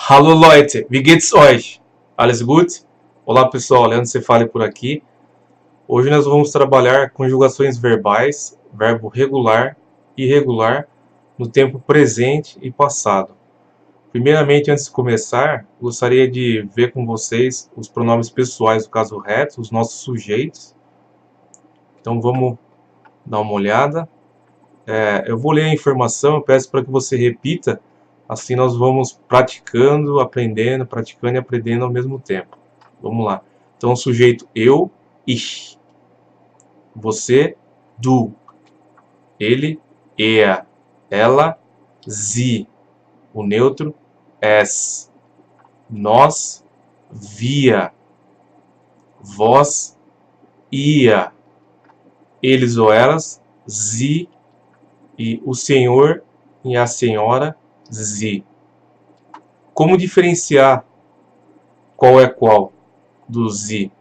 Hallo Leute, wie geht's euch? Alles gut? Olá pessoal, Leandro Cefali por aqui. Hoje nós vamos trabalhar conjugações verbais, verbo regular e irregular no tempo presente e passado. Primeiramente, antes de começar, gostaria de ver com vocês os pronomes pessoais do caso reto, os nossos sujeitos. Então vamos dar uma olhada. Eu vou ler a informação, eu peço para que você repita, assim nós vamos praticando, aprendendo, praticando e aprendendo ao mesmo tempo. Vamos lá. Então, o sujeito eu, ich. Você, du. Ele, er. Ela, sie. O neutro, es. Nós, wir. Vós, ihr. Eles ou elas, sie. E o senhor e a senhora, sie. Como diferenciar qual é qual do sie?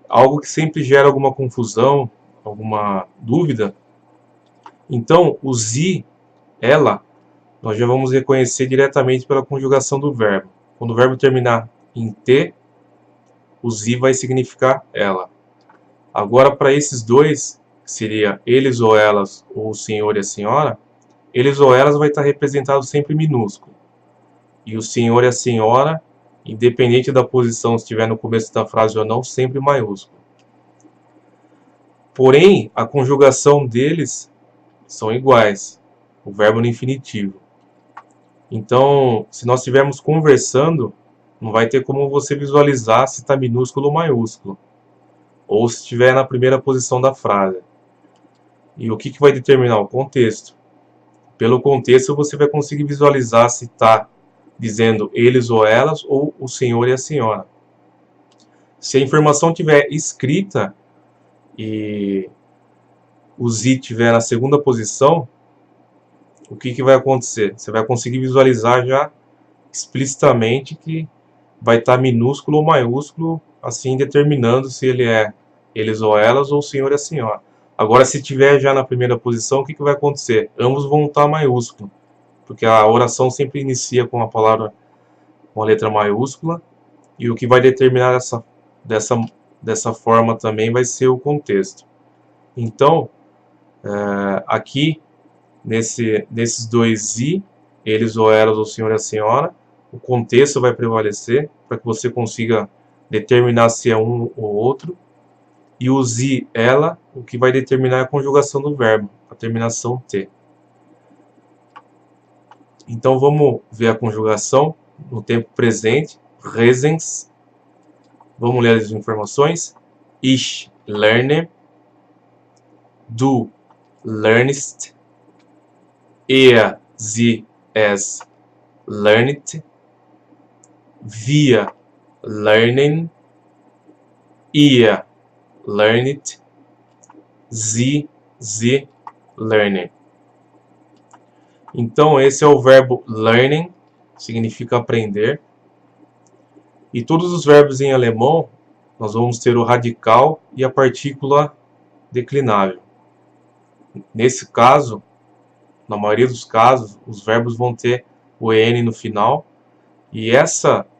Algo que sempre gera alguma confusão, alguma dúvida. Então, o sie, ela, nós já vamos reconhecer diretamente pela conjugação do verbo. Quando o verbo terminar em T, o sie vai significar ela. Agora, para esses dois, que seria eles ou elas, ou o senhor e a senhora, eles ou elas vai estar representado sempre minúsculo. E o senhor e a senhora, independente da posição, se estiver no começo da frase ou não, sempre maiúsculo. Porém, a conjugação deles são iguais, o verbo no infinitivo. Então, se nós estivermos conversando, não vai ter como você visualizar se está minúsculo ou maiúsculo, ou se estiver na primeira posição da frase. E o que vai determinar? O contexto. Pelo contexto, você vai conseguir visualizar se está dizendo eles ou elas, ou o senhor e a senhora. Se a informação estiver escrita e o sie estiver na segunda posição, o que vai acontecer? Você vai conseguir visualizar já explicitamente que vai estar minúsculo ou maiúsculo, assim determinando se ele é eles ou elas, ou o senhor e a senhora. Agora, se estiver já na primeira posição, o que vai acontecer? Ambos vão estar maiúsculo, porque a oração sempre inicia com a palavra com a letra maiúscula, e o que vai determinar dessa forma também vai ser o contexto. Então, aqui, nesses dois sie, eles ou elas, o senhor e a senhora, o contexto vai prevalecer para que você consiga determinar se é um ou outro. E o sie, ela, o que vai determinar é a conjugação do verbo, a terminação T. Então vamos ver a conjugação no tempo presente, Präsens. Vamos ler as informações. Ich lerne, du lernst, er, sie, es lernt, wir lernen, ihr lernt, sie lernen. Então, esse é o verbo learning, significa aprender. E todos os verbos em alemão, nós vamos ter o radical e a partícula declinável. Nesse caso, na maioria dos casos, os verbos vão ter o EN no final. E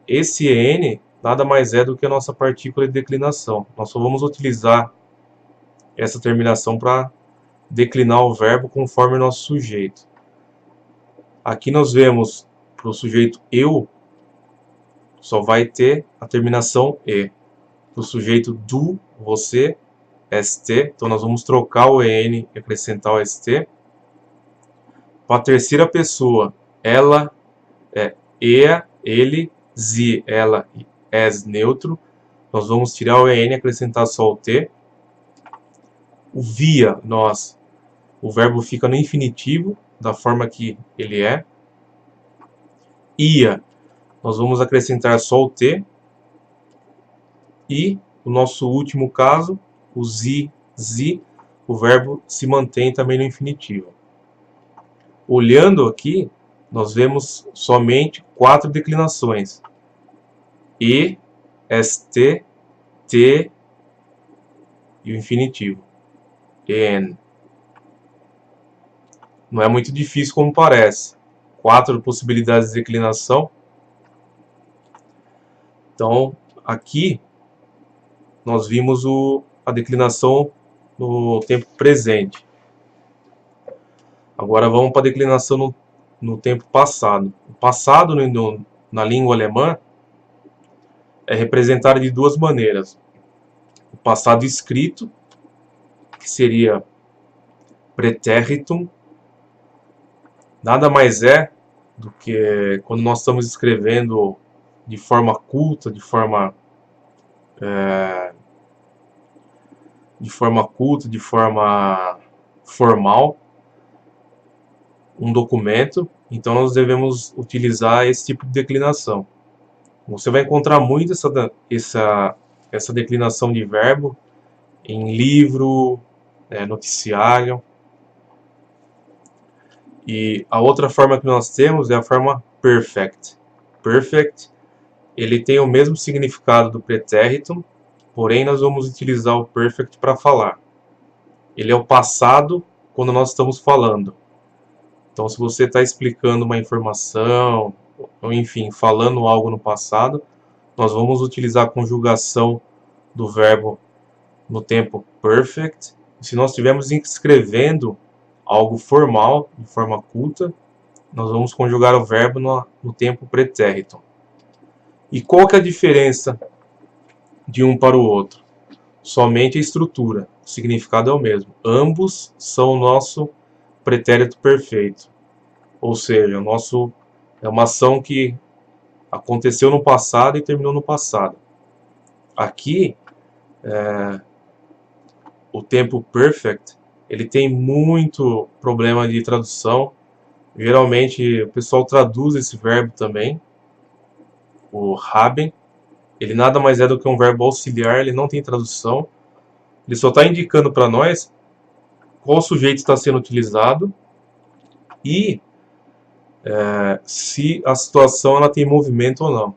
esse EN nada mais é do que a nossa partícula de declinação. Nós só vamos utilizar essa terminação para declinar o verbo conforme o nosso sujeito. Aqui nós vemos para o sujeito eu, só vai ter a terminação E. Para o sujeito du, você, ST, então nós vamos trocar o EN e acrescentar o ST. Para a terceira pessoa, ela, er, ele, sie, ela, es neutro, nós vamos tirar o EN e acrescentar só o T. O via, o verbo fica no infinitivo, da forma que ele é. Ia, nós vamos acrescentar só o T. E o nosso último caso, o sie, o verbo se mantém também no infinitivo. Olhando aqui, nós vemos somente 4 declinações. E, ST, T e o infinitivo. En. Não é muito difícil como parece. 4 possibilidades de declinação. Então, aqui nós vimos a declinação no tempo presente. Agora vamos para a declinação no tempo passado. O passado na língua alemã é representado de duas maneiras. O passado escrito, que seria Präteritum, nada mais é do que quando nós estamos escrevendo de forma culta, de forma formal, um documento. Então nós devemos utilizar esse tipo de declinação. Você vai encontrar muito essa declinação de verbo em livro, noticiário. E a outra forma que nós temos é a forma perfect. Perfect, ele tem o mesmo significado do pretérito, porém nós vamos utilizar o perfect para falar. Ele é o passado quando nós estamos falando. Então, se você está explicando uma informação, ou enfim, falando algo no passado, nós vamos utilizar a conjugação do verbo no tempo perfect. Se nós estivermos escrevendo algo formal, de forma culta, nós vamos conjugar o verbo no tempo pretérito. E qual que é a diferença de um para o outro? Somente a estrutura. O significado é o mesmo. Ambos são o nosso pretérito perfeito. Ou seja, é uma ação que aconteceu no passado e terminou no passado. Aqui, o tempo perfect, ele tem muito problema de tradução. Geralmente o pessoal traduz esse verbo também, o haben. Ele nada mais é do que um verbo auxiliar, ele não tem tradução. Ele só está indicando para nós qual sujeito está sendo utilizado e se a situação ela tem movimento ou não.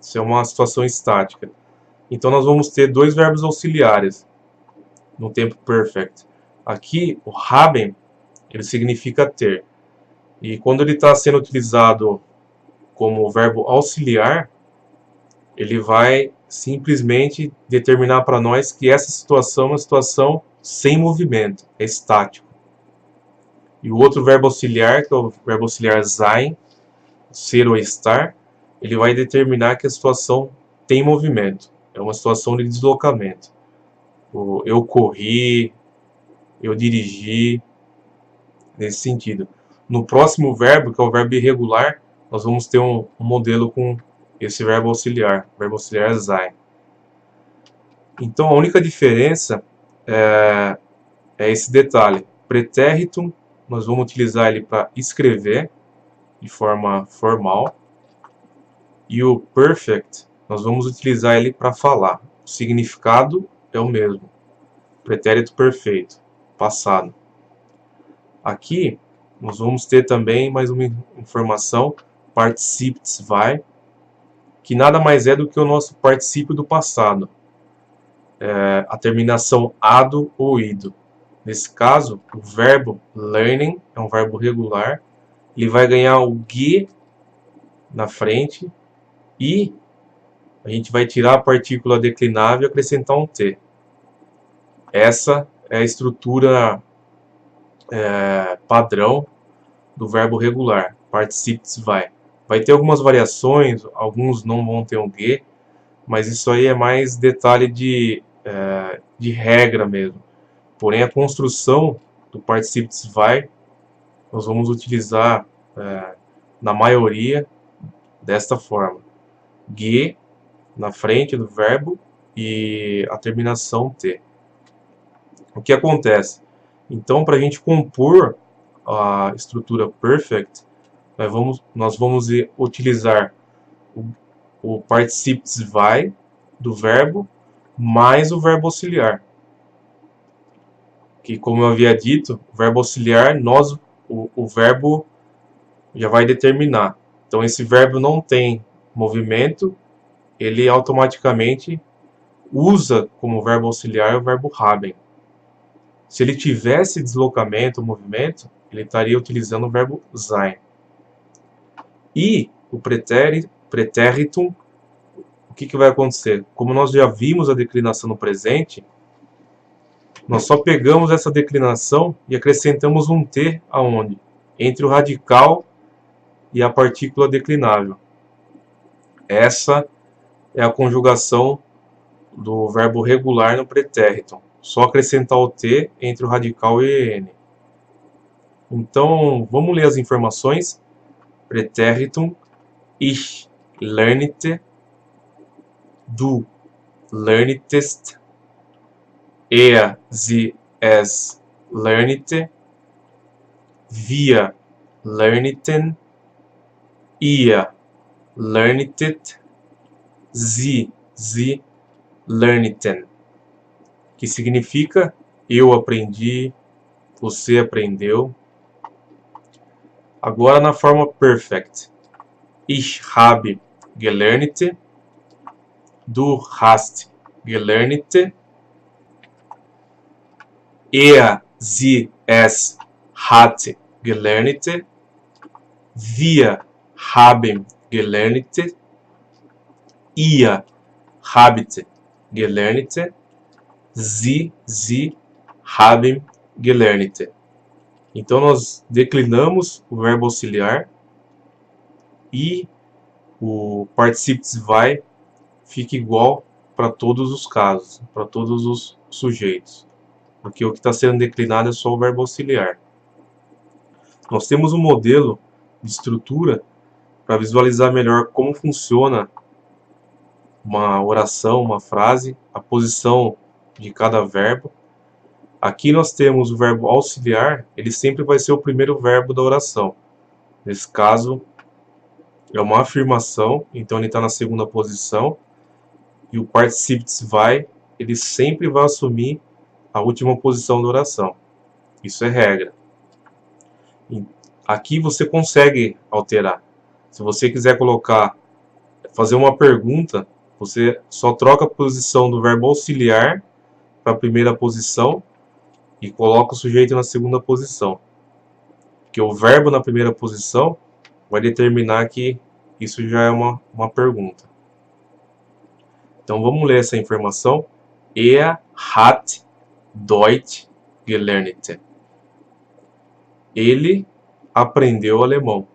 Se é uma situação estática. Então nós vamos ter dois verbos auxiliares no tempo perfect. Aqui o haben, ele significa ter. E quando ele está sendo utilizado como verbo auxiliar, ele vai simplesmente determinar para nós que essa situação é uma situação sem movimento, é estático. E o outro verbo auxiliar, que é o verbo auxiliar sein, ser ou estar, ele vai determinar que a situação tem movimento, é uma situação de deslocamento. Eu corri, eu dirigi, nesse sentido. No próximo verbo, que é o verbo irregular, nós vamos ter um modelo com esse verbo auxiliar sein. Então a única diferença é esse detalhe. Pretéritum, nós vamos utilizar ele para escrever de forma formal. E o perfect, nós vamos utilizar ele para falar. O significado é o mesmo. Pretérito perfeito, passado. Aqui, nós vamos ter também mais uma informação, participes vai, que nada mais é do que o nosso particípio do passado. A terminação ado ou ido. Nesse caso, o verbo learning é um verbo regular, ele vai ganhar o ge na frente e a gente vai tirar a partícula declinável e acrescentar um t. Essa é a estrutura padrão do verbo regular, participes vai. Vai ter algumas variações, alguns não vão ter um ge, mas isso aí é mais detalhe de regra mesmo. Porém, a construção do participes vai, nós vamos utilizar na maioria desta forma. Ge na frente do verbo e a terminação t. O que acontece? Então, para a gente compor a estrutura perfect, nós vamos utilizar o participes vai do verbo mais o verbo auxiliar. Que, como eu havia dito, o verbo auxiliar, o verbo já vai determinar. Então, esse verbo não tem movimento, ele automaticamente usa como verbo auxiliar o verbo haben. Se ele tivesse deslocamento ou movimento, ele estaria utilizando o verbo sein. E o pretéritum, o que vai acontecer? Como nós já vimos a declinação no presente, nós só pegamos essa declinação e acrescentamos um T aonde? Entre o radical e a partícula declinável. Essa é a conjugação do verbo regular no pretérito. Só acrescentar o T entre o radical e EN. Então, vamos ler as informações. Pretéritum, ich lernte, du lerntest, er, sie, es lernte, wir lernten, ihr lerntet, sie lernten. Que significa eu aprendi, você aprendeu. Agora na forma perfect. Ich habe gelernt, du hast gelernt, er, sie, es hat gelernt, wir haben gelernt, ihr habt gelernt, sie haben gelernt. Então nós declinamos o verbo auxiliar e o participio vai fica igual para todos os casos, para todos os sujeitos. Porque o que está sendo declinado é só o verbo auxiliar. Nós temos um modelo de estrutura para visualizar melhor como funciona uma oração, uma frase, a posição de cada verbo. Aqui nós temos o verbo auxiliar, ele sempre vai ser o primeiro verbo da oração. Nesse caso, é uma afirmação, então ele está na segunda posição. E o participio vai, ele sempre vai assumir a última posição da oração. Isso é regra. Aqui você consegue alterar. Se você quiser fazer uma pergunta, você só troca a posição do verbo auxiliar para a primeira posição e coloca o sujeito na segunda posição. Porque o verbo na primeira posição vai determinar que isso já é uma pergunta. Então vamos ler essa informação. Er hat Deutsch gelernt. Ele aprendeu alemão.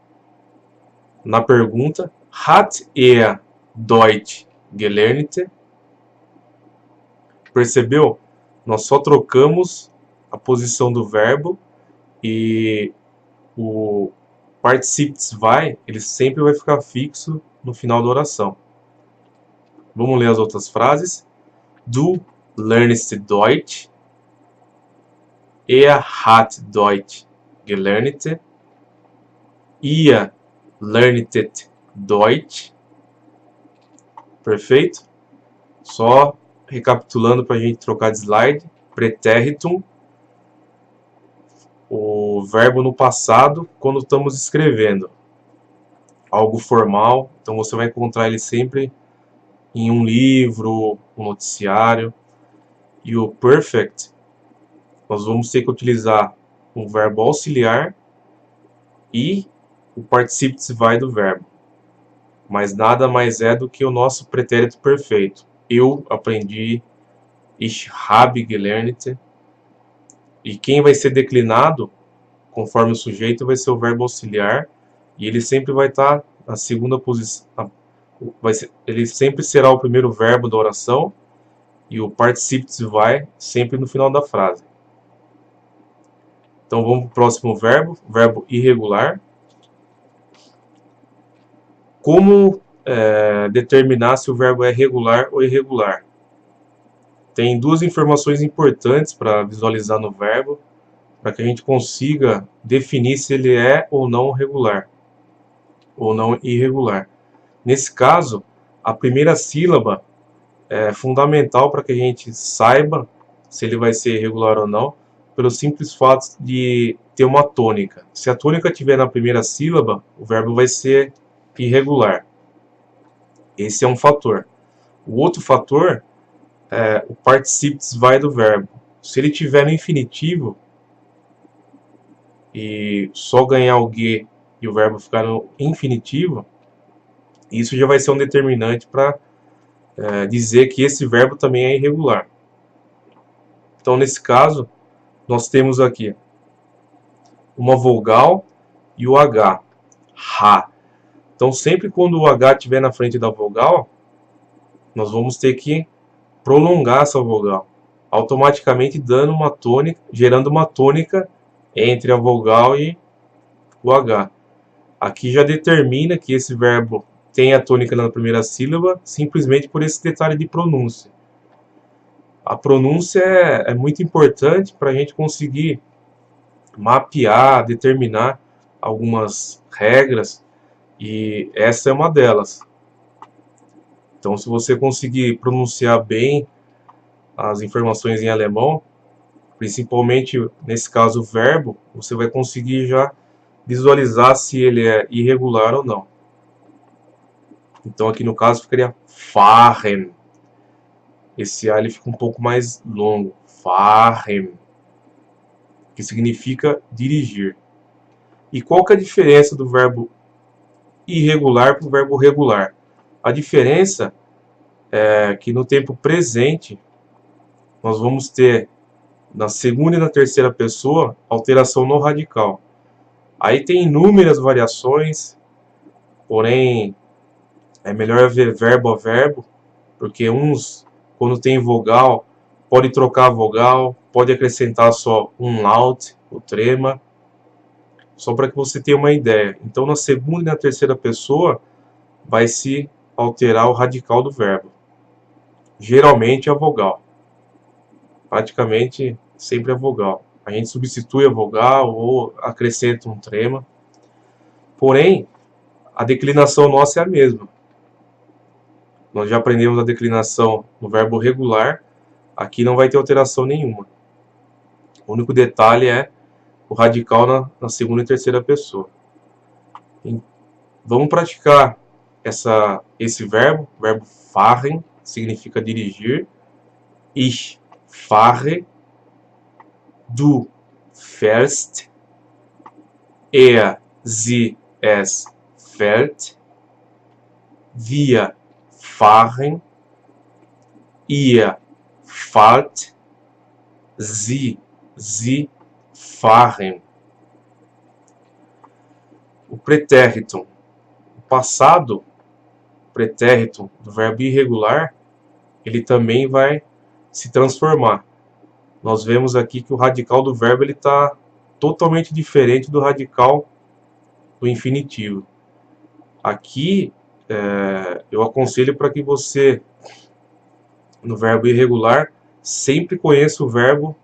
Na pergunta, hat er Deutsch gelernt? Percebeu? Nós só trocamos a posição do verbo e o participio vai, ele sempre vai ficar fixo no final da oração. Vamos ler as outras frases. Du lernst Deutsch. Er hat Deutsch gelernt. Ihr lerntet Deutsch. Perfeito? Só recapitulando para a gente trocar de slide. Pretéritum, o verbo no passado quando estamos escrevendo algo formal. Então você vai encontrar ele sempre em um livro, um noticiário. E o perfect, nós vamos ter que utilizar um verbo auxiliar e o participio vai do verbo. Mas nada mais é do que o nosso pretérito perfeito. Eu aprendi, ich habe gelernt. E quem vai ser declinado, conforme o sujeito, vai ser o verbo auxiliar. E ele sempre vai estar na segunda posição. Ele sempre será o primeiro verbo da oração. E o participio vai sempre no final da frase. Então vamos para o próximo verbo. Verbo irregular. Como determinar se o verbo é regular ou irregular? Tem duas informações importantes para visualizar no verbo, para que a gente consiga definir se ele é ou não regular, ou não irregular. Nesse caso, a primeira sílaba é fundamental para que a gente saiba se ele vai ser irregular ou não, pelo simples fato de ter uma tônica. Se a tônica estiver na primeira sílaba, o verbo vai ser irregular. Esse é um fator. O outro fator é o participio vai do verbo. Se ele tiver no infinitivo e só ganhar o G e o verbo ficar no infinitivo, isso já vai ser um determinante para dizer que esse verbo também é irregular. Então, nesse caso, nós temos aqui uma vogal e o H, ra. Então, sempre quando o H estiver na frente da vogal, nós vamos ter que prolongar essa vogal, automaticamente dando uma tônica, gerando uma tônica entre a vogal e o H. Aqui já determina que esse verbo tem a tônica na primeira sílaba, simplesmente por esse detalhe de pronúncia. A pronúncia é muito importante para a gente conseguir mapear, determinar algumas regras, e essa é uma delas. Então, se você conseguir pronunciar bem as informações em alemão, principalmente nesse caso o verbo, você vai conseguir já visualizar se ele é irregular ou não. Então aqui no caso ficaria fahren. Esse A ele fica um pouco mais longo. Fahren, que significa dirigir. E qual que é a diferença do verbo irregular para o verbo regular? A diferença é que no tempo presente nós vamos ter na segunda e na terceira pessoa alteração no radical. Aí tem inúmeras variações, porém é melhor ver verbo a verbo, porque uns, quando tem vogal, pode trocar a vogal, pode acrescentar só um laut, o trema, só para que você tenha uma ideia. Então, na segunda e na terceira pessoa, vai se alterar o radical do verbo. Geralmente a vogal. Praticamente sempre a vogal. A gente substitui a vogal ou acrescenta um trema. Porém, a declinação nossa é a mesma. Nós já aprendemos a declinação no verbo regular. Aqui não vai ter alteração nenhuma. O único detalhe é o radical na segunda e terceira pessoa. Vamos praticar esse verbo fahren, significa dirigir. Ich fahre, du fährst, sie, es fährt, wir fahren, ihr fahrt, sie fahren. O pretérito, o passado pretérito do verbo irregular, ele também vai se transformar. Nós vemos aqui que o radical do verbo está totalmente diferente do radical do infinitivo. Aqui eu aconselho para que você, no verbo irregular, sempre conheça o verbo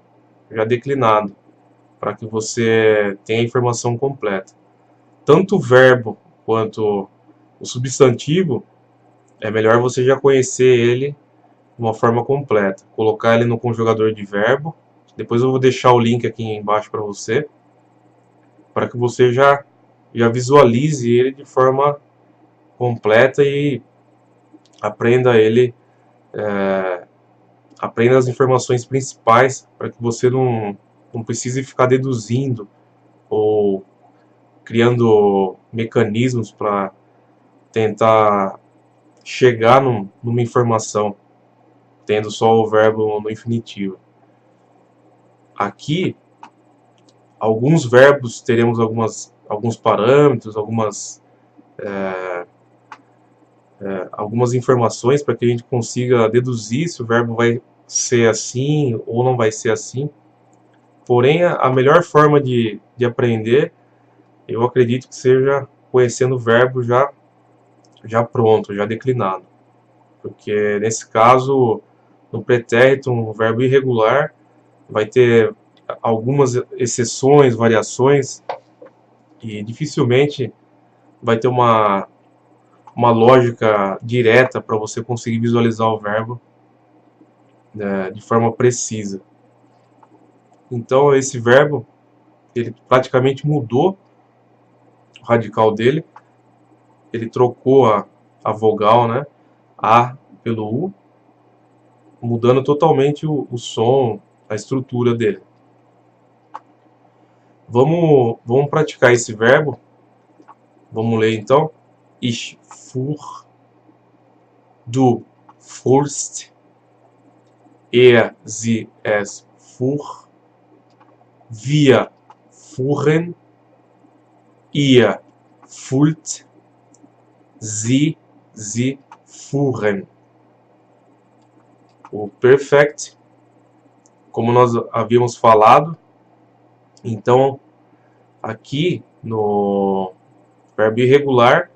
já declinado, para que você tenha a informação completa. Tanto o verbo quanto o substantivo, é melhor você já conhecer ele de uma forma completa. Colocar ele no conjugador de verbo. Depois eu vou deixar o link aqui embaixo para você, para que você já visualize ele de forma completa e aprenda ele, aprenda as informações principais, para que você não precise ficar deduzindo ou criando mecanismos para tentar chegar numa informação, tendo só o verbo no infinitivo. Aqui, alguns verbos teremos alguns parâmetros, algumas informações para que a gente consiga deduzir se o verbo vai ser assim ou não vai ser assim. Porém, a melhor forma de aprender, eu acredito que seja conhecendo o verbo já pronto, já declinado. Porque nesse caso, no pretérito, um verbo irregular vai ter algumas exceções, variações, e dificilmente vai ter uma lógica direta para você conseguir visualizar o verbo de forma precisa. Então esse verbo, ele praticamente mudou o radical dele, ele trocou a vogal, né, A pelo U, mudando totalmente o som, a estrutura dele. Vamos praticar esse verbo. Vamos ler então. Ich fuhr, du furst, sie es fuhr, wir fuhren, ihr fuhrt, sie fuhren. O perfect, como nós havíamos falado, então aqui no verbo irregular,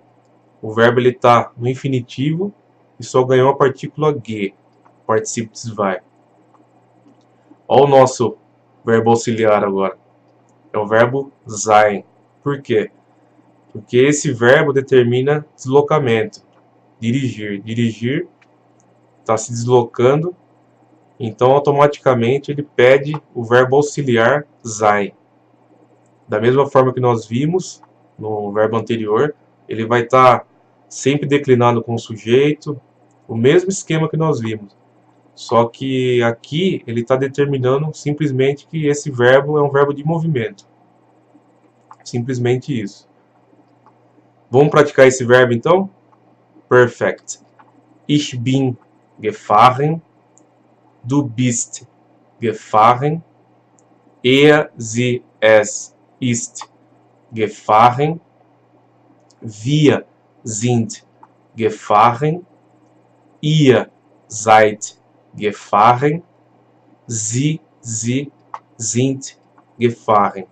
o verbo está no infinitivo e só ganhou a partícula ge, participio des vai. Olha o nosso verbo auxiliar agora, é o verbo sein. Por quê? Porque esse verbo determina deslocamento, dirigir. Dirigir está se deslocando, então automaticamente ele pede o verbo auxiliar sein. Da mesma forma que nós vimos no verbo anterior, ele vai estar sempre declinado com o sujeito, o mesmo esquema que nós vimos. Só que aqui ele está determinando simplesmente que esse verbo é um verbo de movimento. Simplesmente isso. Vamos praticar esse verbo então? Perfect. Ich bin gefahren. Du bist gefahren. Sie, es ist gefahren. Wir sind gefahren. Ihr seid gefahren. Sie sind gefahren.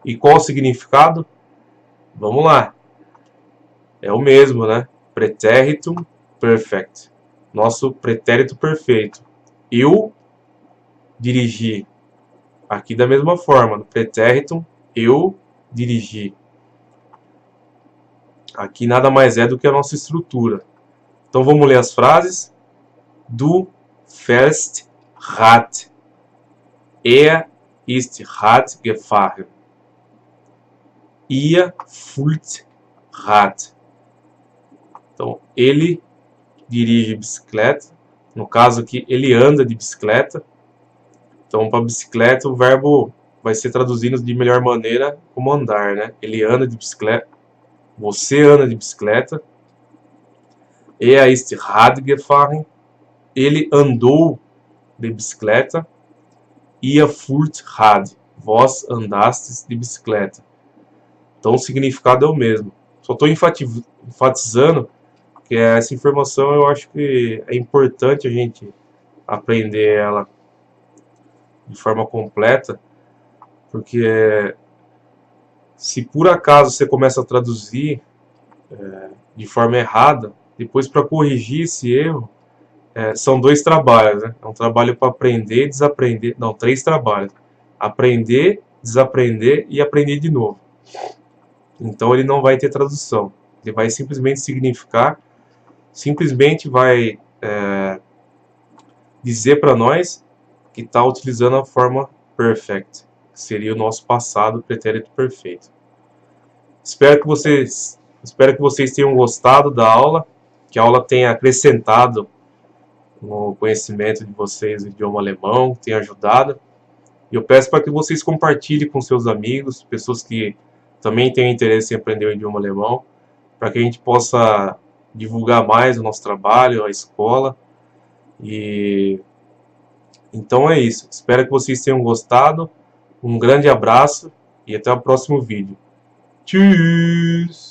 E qual o significado? Vamos lá. É o mesmo, né? Pretéritum perfect. Nosso pretérito perfeito. Eu dirigi. Aqui da mesma forma. No pretéritum, eu dirigi. Aqui nada mais é do que a nossa estrutura. Então vamos ler as frases. Du fährst Rad. Ist Rad gefahren. Ihr fahrt Rad. Então, ele dirige bicicleta. No caso aqui, ele anda de bicicleta. Então, para bicicleta, o verbo vai ser traduzido de melhor maneira como andar, né? Ele anda de bicicleta. Você anda de bicicleta. Ist Rad gefahren. Ele andou de bicicleta. Ihr fahrt Rad. Vós andastes de bicicleta. Então, o significado é o mesmo. Só estou enfatizando que essa informação eu acho que é importante a gente aprender ela de forma completa, porque se por acaso você começa a traduzir de forma errada, depois para corrigir esse erro, são 2 trabalhos, né? É um trabalho para aprender, desaprender, não, 3 trabalhos. Aprender, desaprender e aprender de novo. Então ele não vai ter tradução, ele vai simplesmente significar, simplesmente vai dizer para nós que está utilizando a forma perfect, que seria o nosso passado pretérito perfeito. Espero que vocês tenham gostado da aula, que a aula tenha acrescentado no conhecimento de vocês do idioma alemão, tenha ajudado. E eu peço para que vocês compartilhem com seus amigos, pessoas que também tenham interesse em aprender o idioma alemão, para que a gente possa divulgar mais o nosso trabalho, a escola. E então é isso. Espero que vocês tenham gostado. Um grande abraço e até o próximo vídeo. Tschüss!